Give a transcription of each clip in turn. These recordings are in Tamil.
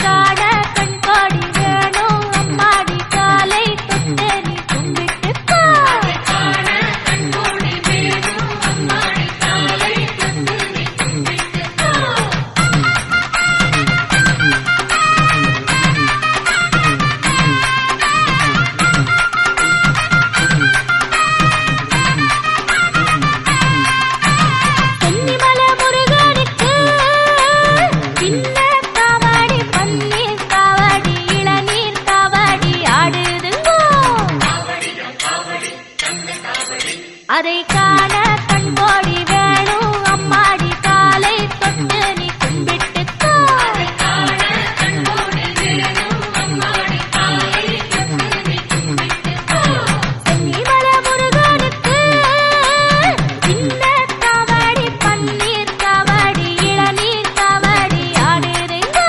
காண கண்கோடி வேணும் அம்மாடி காலை தொட்டு நீ கும்பிட்டுக்கோ. சென்னிமலை முருகனுக்கு சின்ன காவடி பன்னீர் காவடி இளநீர் காவடி ஆடுதுங்கோ. அதை காண கண்கோடி வேணும் அம்மாடி காலை தொட்டு நீ கும்பிட்டுக்கோ. சென்னிமலை முருகனுக்கு சின்ன காவடி பன்னீர் காவடி இளநீர் காவடி ஆடுதுங்கோ.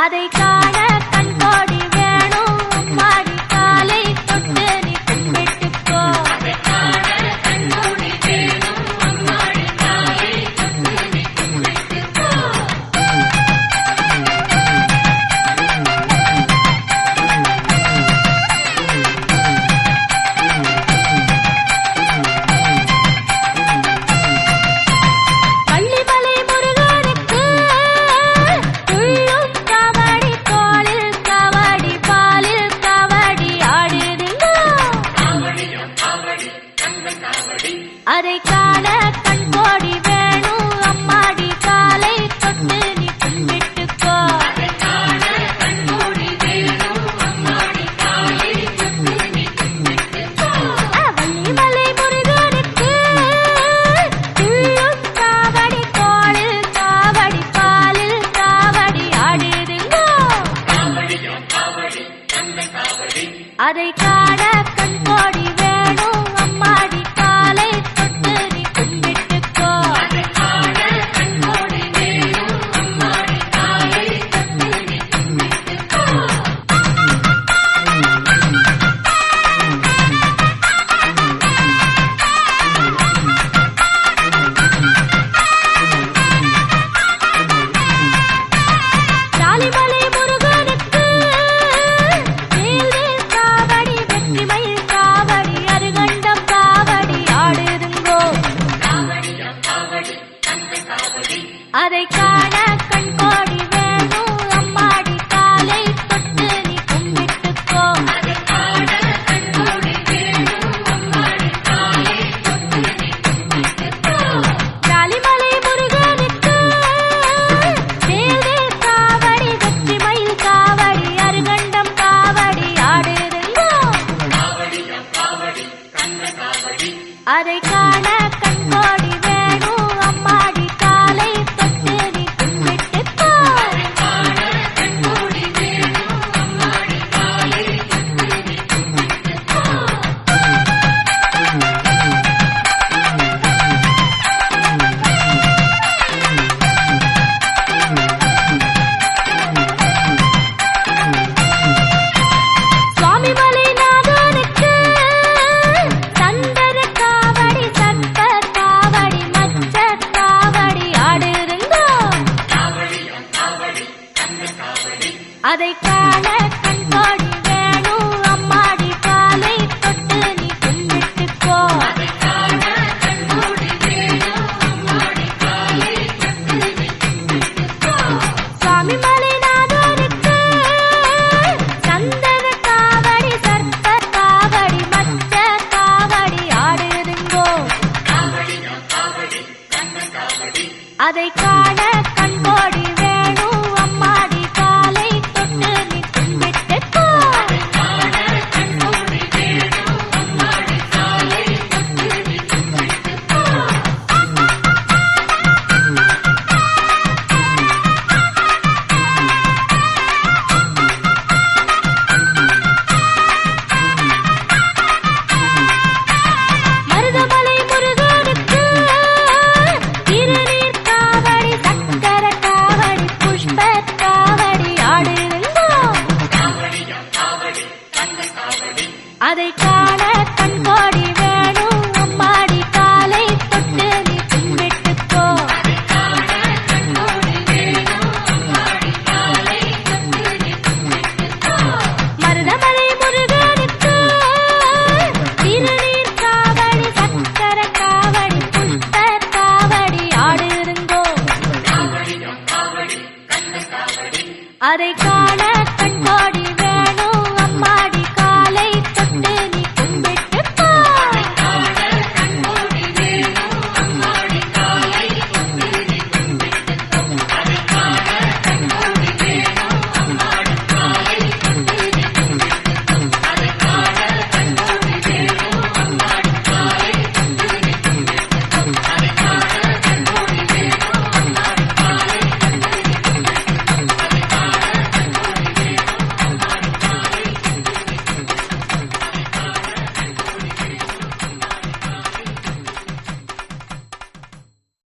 அதை காண கண்கோடி வேணும் அம்மாடி காலை தொட்டு நீ கும்பிட்டுக்கோ. பள்ளிமலை முருகனுக்கு துள்ளும் காவடி தோளில் காவடி பாலில் காவடி ஆடுதுங்கோ. அதை காண கண்கோடி வேணும் அம்மாடி காலை தொட்டு நீ கும்பிட்டுக்கோ. வள்ளிமலை முருகனுக்கு துள்ளும் காவடி தோளில் காவடி பாலில் காவடி ஆடுதுங்கோ. அதை காண கண்கோடி வேணும் அம்மாடி காலை தொட்டு நீ கும்பிட்டுக்கோ. சாலிமலை முருகனுக்கு வேல்வேல் காவடி வெற்றிமயில் காவடி அருகண்டம் காவடி ஆடுதுங்கோ. அதை காண கண்கோடி வேணும் அம்மாடி காலை தொட்டு நீ கும்பிட்டுக்கோ. சாலிமலை முருகனுக்கு வேல்வேல் காவடி வெற்றிமயில் காவடி அருகண்டம் காவடி ஆடுதுங்கோ. அதை காண கண்கோடி வேணும் அம்மாடி காலை தொட்டு நீ கும்பிட்டுக்கோ. சுவாமிமலை நாதனுக்கு சந்தன காவடி சர்ப்ப காவடி மச்ச காவடி ஆடுதுங்கோ. அதை காண கண்கோடி வேணும் அம்மாடி காலை தொட்டு நீ கும்பிட்டுக்கோ. சுவாமிமலை நாதனுக்கு சந்தன காவடி சர்ப்ப காவடி மச்ச காவடி ஆடுதுங்கோ. அதை காண கண்கோடி வேணும் அம்மாடி காலை தொட்டு நீ கும்பிட்டுக்கோ. மருதமலை முருகனுக்கு திருநீர் காவடி சக்கர காவடி புஷ்ப காவடி ஆடுதுங்கோ. அதை காண கண்கோடி